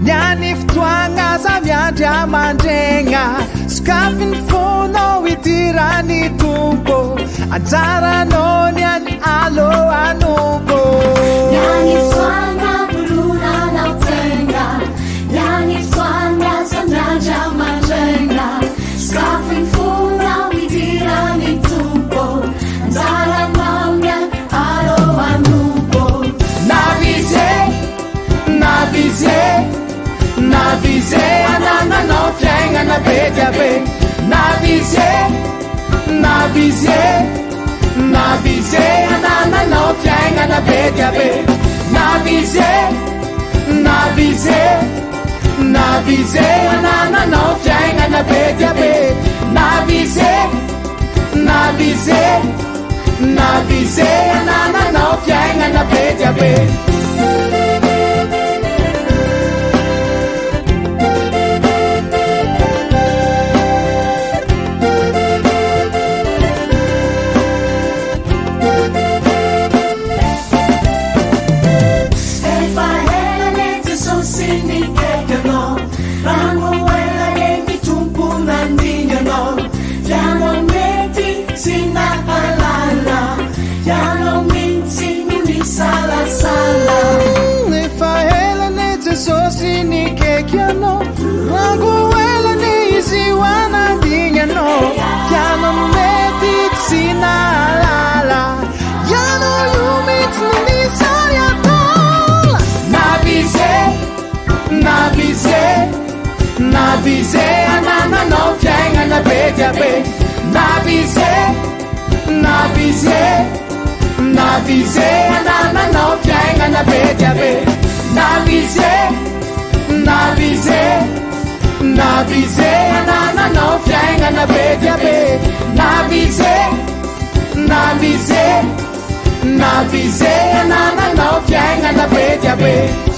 Nyaniftuanga zamiandra mandregna Sokafiny fonao idirany tompo Anjaranao ny any alo anompo Nyaniftuanga bulunanao tenga Nyaniftuanga zamiandra mandregna Sokafiny fonao idirany tompo Anjaranao ny any alo anompo Navize anananao fiaignana be dia be Navize anananao fiaignana be dia be Navize anananao fiaignana be dia be Navize anananao fiaignana be dia be Navize anananao fiaignana be dia be Navize anananao fiaignana be dia be Navize anananao fiaignana be dia be Navize anananao fiaignana be dia be